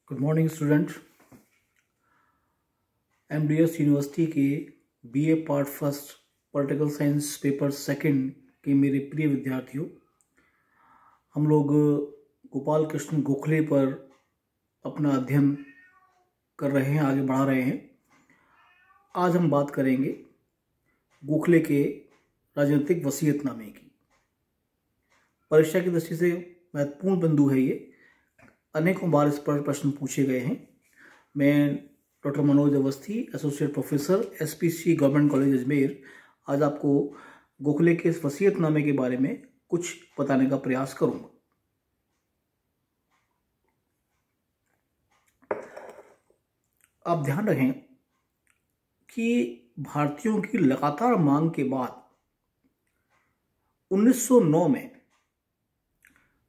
Good morning student. MDS university के BA part first political science paper second के मेरे प्रिय विद्यार्थियों, हम लोग गोपाल कृष्ण गोखले पर अपना अध्ययन कर रहे हैं, आगे बढ़ा रहे हैं। आज हम बात करेंगे गोखले के राजनीतिक वसीयतनामे की। परीक्षा की दृष्टि से महत्वपूर्ण बिंदु है ये। अनेकों बार इस पर प्रश्न पूछे गए हैं। मैं doctor Manoj Awasthi, associate professor, SPC government college Ajmer, आज आपको गोखले के इस वसीयतनामे के बारे में कुछ बताने का प्रयास करूंगा। आप ध्यान रखें कि भारतीयों की लगातार मांग के बाद 1909 में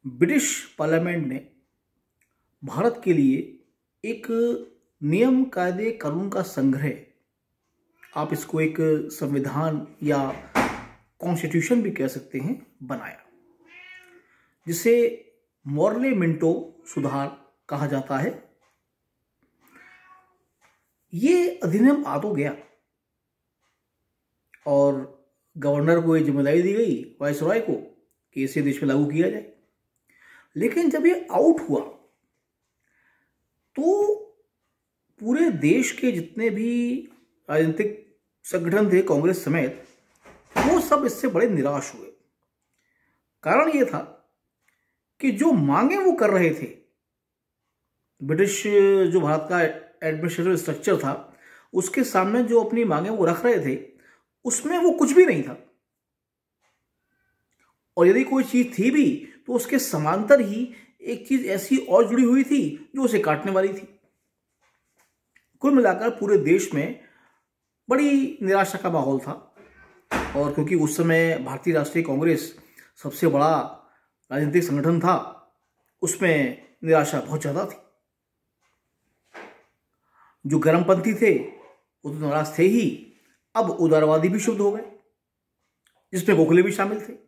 ब्रिटिश पार्लियामेंट ने भारत के लिए एक नियम कायदे कानून का संग्रह, आप इसको एक संविधान या कॉन्स्टिट्यूशन भी कह सकते हैं, बनाया, जिसे मॉर्ले मिंटो सुधार कहा जाता है। ये अधिनियम आ तो गया और गवर्नर को ये जिम्मेदारी दी गई, वायसरॉय को, कि इसे देश में लागू किया जाए। लेकिन जब ये आउट हुआ तो पूरे देश के जितने भी राजनीतिक संगठन थे, कांग्रेस समेत, वो सब इससे बड़े निराश हुए। कारण ये था कि जो मांगे वो कर रहे थे, ब्रिटिश जो भारत का एडमिनिस्ट्रेटिव स्ट्रक्चर था, उसके सामने जो अपनी मांगे वो रख रहे थे, उसमें वो कुछ भी नहीं था। और यदि कोई चीज थी भी तो उसके समांतर ही एक चीज ऐसी और जुड़ी हुई थी जो उसे काटने वाली थी। कुल मिलाकर पूरे देश में बड़ी निराशा का माहौल था। और क्योंकि उस समय भारतीय राष्ट्रीय कांग्रेस सबसे बड़ा राजनीतिक संगठन था, उसमें निराशा बहुत ज्यादा थी। जो गर्मपंथी थे वो तो नाराज थे ही, अब उदारवादी भी शुद्ध हो गए, जिसमें गोखले भी शामिल थे।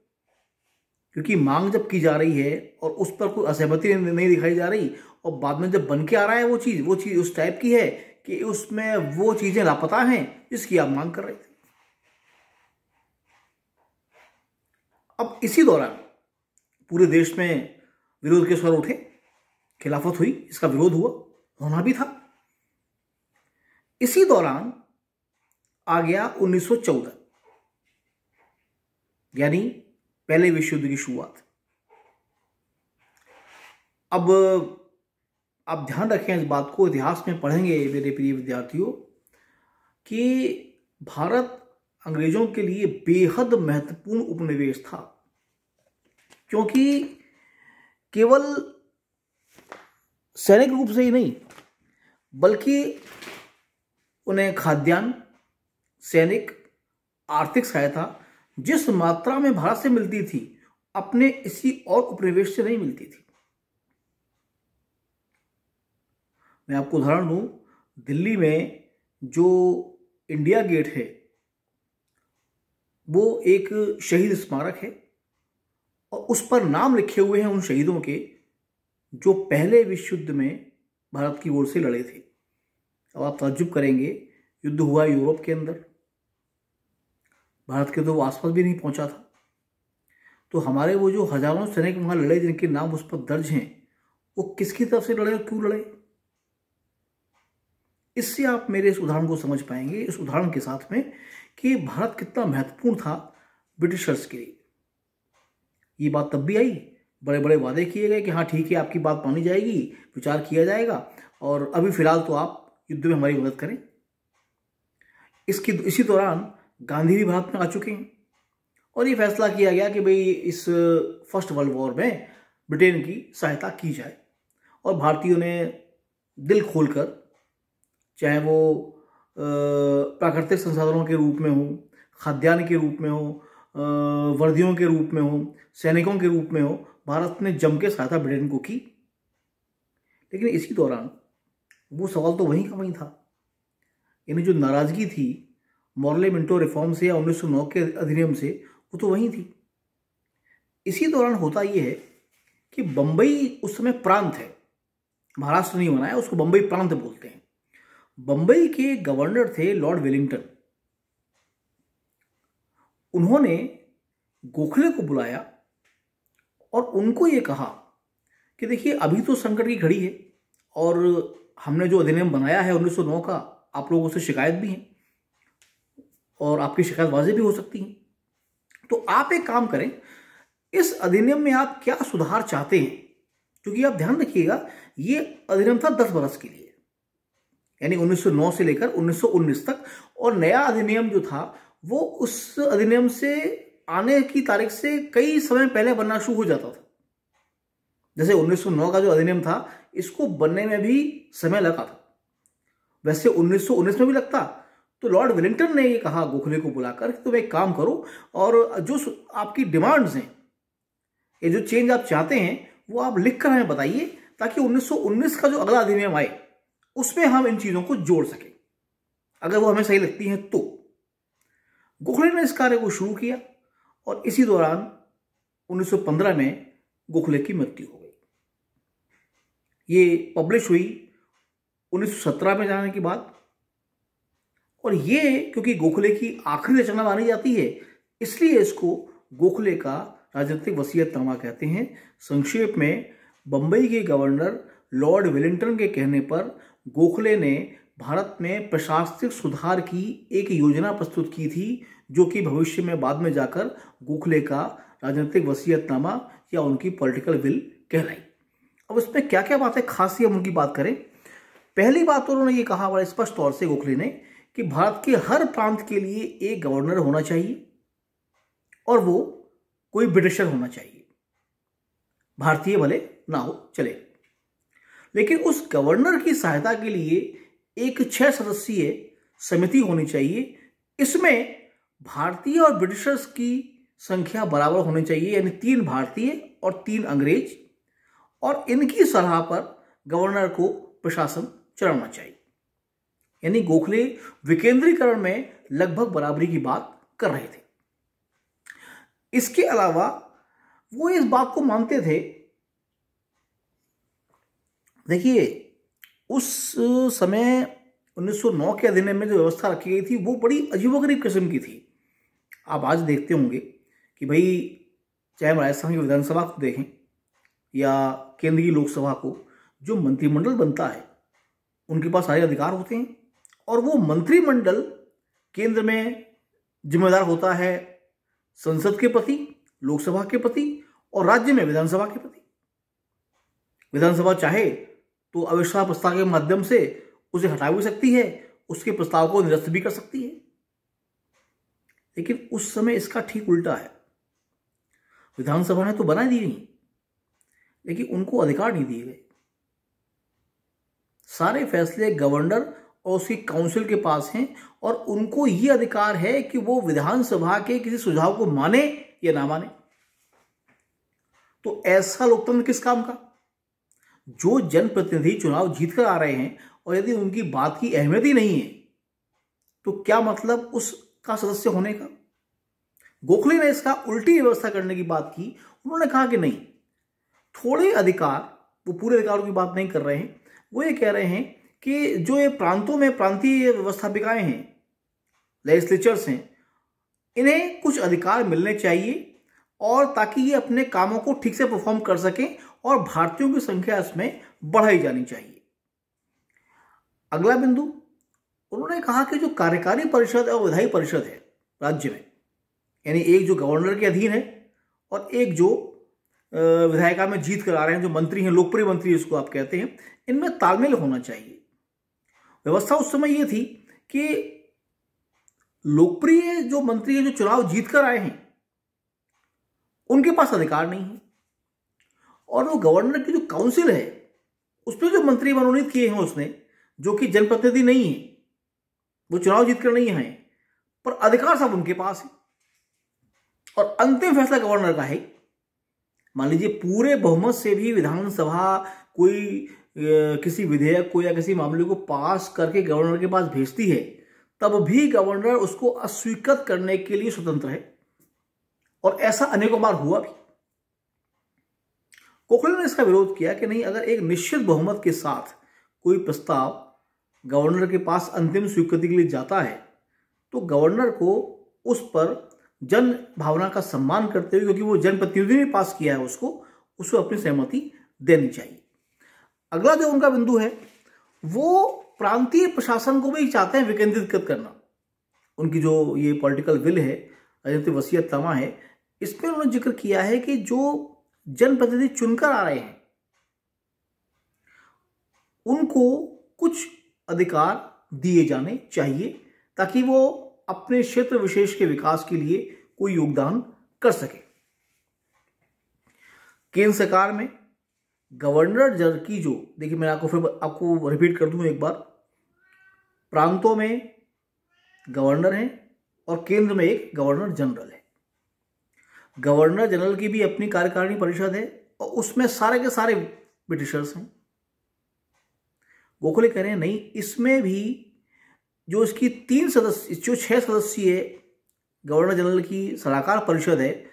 क्योंकि मांग जब की जा रही है और उस पर कोई असहमति नहीं दिखाई जा रही, और बाद में जब बन के आ रहा है वो चीज उस टाइप की है कि उसमें वो चीजें लापता हैं जिसकी आप मांग कर रहे थे। अब इसी दौरान पूरे देश में विरोध के स्वर उठे, खिलाफत हुई, इसका विरोध हुआ, होना भी था। इसी दौरान आ गया 1914, यानी पहले विश्व युद्ध की शुरुआत। अब आप ध्यान रखें इस बात को, इतिहास में पढ़ेंगे मेरे प्रिय विद्यार्थियों, कि भारत अंग्रेजों के लिए बेहद महत्वपूर्ण उपनिवेश था। क्योंकि केवल सैनिक रूप से ही नहीं, बल्कि उन्हें खाद्यान्न, सैनिक, आर्थिक सहायता जिस मात्रा में भारत से मिलती थी, अपने इसी और उपनिवेश से नहीं मिलती थी। मैं आपको उदाहरण दूं, दिल्ली में जो इंडिया गेट है वो एक शहीद स्मारक है, और उस पर नाम लिखे हुए हैं उन शहीदों के जो पहले विश्व युद्ध में भारत की ओर से लड़े थे। अब आप ताज्जुब करेंगे, युद्ध हुआ यूरोप के अंदर, भारत के तो आसपास भी नहीं पहुंचा था, तो हमारे वो जो हजारों सैनिक वहां लड़े जिनके नाम उस पर दर्ज हैं, वो किसकी तरफ से लड़े और क्यों लड़े, इससे आप मेरे इस उदाहरण को समझ पाएंगे, इस उदाहरण के साथ में, कि भारत कितना महत्वपूर्ण था ब्रिटिशर्स के लिए। ये बात तब भी आई, बड़े बड़े वादे किए गए कि हाँ ठीक है, आपकी बात मानी जाएगी, विचार किया जाएगा, और अभी फिलहाल तो आप युद्ध में हमारी मदद करें। इसी दौरान गांधी भी भारत में आ चुके हैं, और ये फैसला किया गया कि भाई इस फर्स्ट वर्ल्ड वॉर में ब्रिटेन की सहायता की जाए। और भारतीयों ने दिल खोलकर, चाहे वो प्राकृतिक संसाधनों के रूप में हो, खाद्यान्न के रूप में हो, वर्दियों के रूप में हो, सैनिकों के रूप में हो, भारत ने जम के सहायता ब्रिटेन को की। लेकिन इसी दौरान वो सवाल तो वहीं का वहीं था, यानी जो नाराजगी थी मॉर्ले मिंटो रिफॉर्म से या 1909 के अधिनियम से, वो तो वहीं थी। इसी दौरान होता यह है कि बंबई उस समय प्रांत है, महाराष्ट्र नहीं बनाया, उसको बंबई प्रांत बोलते हैं। बंबई के गवर्नर थे लॉर्ड वेलिंगटन। उन्होंने गोखले को बुलाया और उनको ये कहा कि देखिए अभी तो संकट की घड़ी है और हमने जो अधिनियम बनाया है 1909 का, आप लोगों से शिकायत भी है और आपकी शिकायत वाजिब भी हो सकती है। तो आप एक काम करें, इस अधिनियम में आप क्या सुधार चाहते हैं, क्योंकि आप ध्यान रखिएगा ये अधिनियम था 10 बरस के लिए, यानी 1909 से लेकर 1919 तक। और नया अधिनियम जो था वो उस अधिनियम से आने की तारीख से कई समय पहले बनना शुरू हो जाता था। जैसे 1909 का जो अधिनियम था इसको बनने में भी समय लगा था, वैसे 1919 में भी लगता। तो लॉर्ड वेलिंगटन ने ये कहा गोखले को बुलाकर कि तुम एक काम करो और जो आपकी डिमांड्स हैं, ये जो चेंज आप चाहते हैं वो आप लिख कर हमें बताइए, ताकि 1919 का जो अगला अधिनियम आए उसमें हम इन चीजों को जोड़ सकें, अगर वो हमें सही लगती हैं तो। गोखले ने इस कार्य को शुरू किया और इसी दौरान 1915 में गोखले की मृत्यु हो गई। ये पब्लिश हुई 1917 में जाने के बाद। और ये क्योंकि गोखले की आखिरी रचना मानी जाती है, इसलिए इसको गोखले का राजनीतिक वसीयतनामा कहते हैं। संक्षेप में, बंबई के गवर्नर लॉर्ड वेलिंगटन के कहने पर गोखले ने भारत में प्रशासनिक सुधार की एक योजना प्रस्तुत की थी, जो कि भविष्य में बाद में जाकर गोखले का राजनीतिक वसीयतनामा या उनकी पॉलिटिकल विल कहलाई। अब इसमें क्या क्या बातें खास हम उनकी बात करें। पहली बात तो उन्होंने ये कहा बड़ा स्पष्ट तौर से गोखले ने कि भारत के हर प्रांत के लिए एक गवर्नर होना चाहिए और वो कोई ब्रिटिशर होना चाहिए, भारतीय भले ना हो चले, लेकिन उस गवर्नर की सहायता के लिए एक 6 सदस्यीय समिति होनी चाहिए। इसमें भारतीय और ब्रिटिशर्स की संख्या बराबर होनी चाहिए, यानी 3 भारतीय और 3 अंग्रेज, और इनकी सलाह पर गवर्नर को प्रशासन चलाना चाहिए। यानी गोखले विकेंद्रीकरण में लगभग बराबरी की बात कर रहे थे। इसके अलावा वो इस बात को मानते थे, देखिए उस समय 1909 के अधिनियम में जो व्यवस्था रखी गई थी वो बड़ी अजीबोगरीब किस्म की थी। आप आज देखते होंगे कि भाई चाहे राजस्थान की विधानसभा को देखें या केंद्रीय लोकसभा को, जो मंत्रिमंडल बनता है उनके पास सारे अधिकार होते हैं और वो मंत्रिमंडल केंद्र में जिम्मेदार होता है संसद के प्रति, लोकसभा के प्रति और राज्य में विधानसभा के प्रति। विधानसभा चाहे तो अविश्वास प्रस्ताव के माध्यम से उसे हटा भी सकती है, उसके प्रस्ताव को निरस्त भी कर सकती है। लेकिन उस समय इसका ठीक उल्टा है। विधानसभा ने तो बना दी नहीं, लेकिन उनको अधिकार नहीं दिए गए। सारे फैसले गवर्नर और उसकी काउंसिल के पास हैं और उनको यह अधिकार है कि वो विधानसभा के किसी सुझाव को माने या ना माने। तो ऐसा लोकतंत्र किस काम का? जो जनप्रतिनिधि चुनाव जीतकर आ रहे हैं और यदि उनकी बात की अहमियत ही नहीं है तो क्या मतलब उसका सदस्य होने का? गोखले ने इसका उल्टी व्यवस्था करने की बात की। उन्होंने कहा कि नहीं, थोड़े अधिकार, वो पूरे अधिकारों की बात नहीं कर रहे हैं, वो ये कह रहे हैं कि जो ये प्रांतों में प्रांतीय व्यवस्थापिकाएं हैं, लेजिस्लेचर्स हैं, इन्हें कुछ अधिकार मिलने चाहिए और ताकि ये अपने कामों को ठीक से परफॉर्म कर सकें और भारतीयों की संख्या इसमें बढ़ाई जानी चाहिए। अगला बिंदु, उन्होंने कहा कि जो कार्यकारी परिषद और विधायी परिषद है राज्य में, यानी एक जो गवर्नर के अधीन है और एक जो विधायिका में जीत कर आ रहे हैं, जो मंत्री हैं, लोकप्रिय मंत्री जिसको आप कहते हैं, इनमें तालमेल होना चाहिए। व्यवस्था उस समय यह थी कि लोकप्रिय जो मंत्री हैं, जो चुनाव जीत कर आए हैं, उनके पास अधिकार नहीं है और वो गवर्नर की जो काउंसिल है उसमें जो मंत्री मनोनीत किए हैं उसने, जो कि जनप्रतिनिधि नहीं है, वो चुनाव जीतकर नहीं आए, पर अधिकार सब उनके पास है और अंतिम फैसला गवर्नर का है। मान लीजिए पूरे बहुमत से भी विधानसभा कोई किसी विधेयक को या किसी मामले को पास करके गवर्नर के पास भेजती है, तब भी गवर्नर उसको अस्वीकृत करने के लिए स्वतंत्र है और ऐसा अनेकों बार हुआ भी। गोखले ने इसका विरोध किया कि नहीं, अगर एक निश्चित बहुमत के साथ कोई प्रस्ताव गवर्नर के पास अंतिम स्वीकृति के लिए जाता है तो गवर्नर को उस पर जन भावना का सम्मान करते हुए, क्योंकि वो जनप्रतिनिधि ने पास किया है उसको अपनी सहमति देनी चाहिए। अगला जो उनका बिंदु है वो प्रांतीय प्रशासन को भी चाहते हैं विकेंद्रीकृत करना। उनकी जो ये पॉलिटिकल विल है, राजनीतिक वसीयतनामा है, इसमें उन्होंने जिक्र किया है कि जो जनप्रतिनिधि चुनकर आ रहे हैं उनको कुछ अधिकार दिए जाने चाहिए ताकि वो अपने क्षेत्र विशेष के विकास के लिए कोई योगदान कर सके। केंद्र सरकार में गवर्नर जनरल की जो, देखिए मैं आपको रिपीट कर दूं एक बार, प्रांतों में गवर्नर हैं और केंद्र में एक गवर्नर जनरल है। गवर्नर जनरल की भी अपनी कार्यकारिणी परिषद है और उसमें सारे के सारे ब्रिटिशर्स हैं। गोखले कह रहे हैं नहीं, इसमें भी जो इसकी 6 सदस्यीय गवर्नर जनरल की सलाहकार परिषद है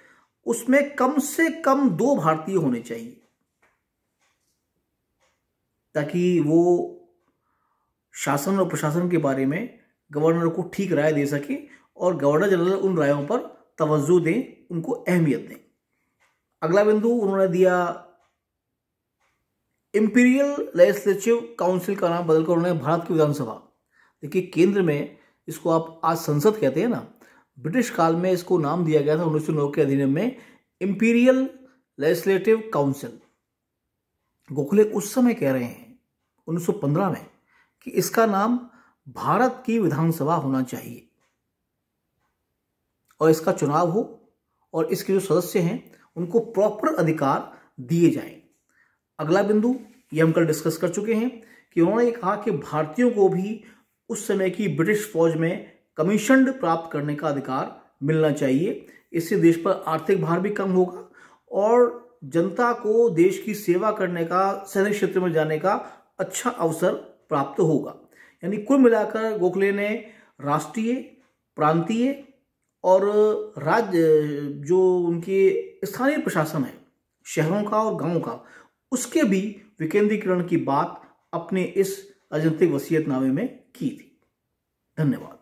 उसमें कम से कम 2 भारतीय होने चाहिए ताकि वो शासन और प्रशासन के बारे में गवर्नर को ठीक राय दे सके और गवर्नर जनरल उन रायों पर तवज्जो दें, उनको अहमियत दें। अगला बिंदु उन्होंने दिया, इंपीरियल लेजिस्लेटिव काउंसिल का नाम बदलकर उन्होंने भारत की विधानसभा। देखिए केंद्र में इसको आप आज संसद कहते हैं ना, ब्रिटिश काल में इसको नाम दिया गया था 1909 के अधिनियम में इंपीरियल लेजिस्लेटिव काउंसिल। गोखले उस समय कह रहे हैं 1915 में कि इसका नाम भारत की विधानसभा होना चाहिए और इसका चुनाव हो और इसके जो सदस्य हैं उनको प्रॉपर अधिकार दिए जाएं। अगला बिंदु ये हम कल डिस्कस कर चुके हैं कि उन्होंने कहा कि भारतीयों को भी उस समय की ब्रिटिश फौज में कमीशन प्राप्त करने का अधिकार मिलना चाहिए। इससे देश पर आर्थिक भार भी कम होगा और जनता को देश की सेवा करने का, सैनिक क्षेत्र में जाने का अच्छा अवसर प्राप्त होगा। यानी कुल मिलाकर गोखले ने राष्ट्रीय, प्रांतीय और राज्य जो उनके स्थानीय प्रशासन है, शहरों का और गांवों का, उसके भी विकेंद्रीकरण की बात अपने इस राजनीतिक वसीयतनामे में की थी। धन्यवाद।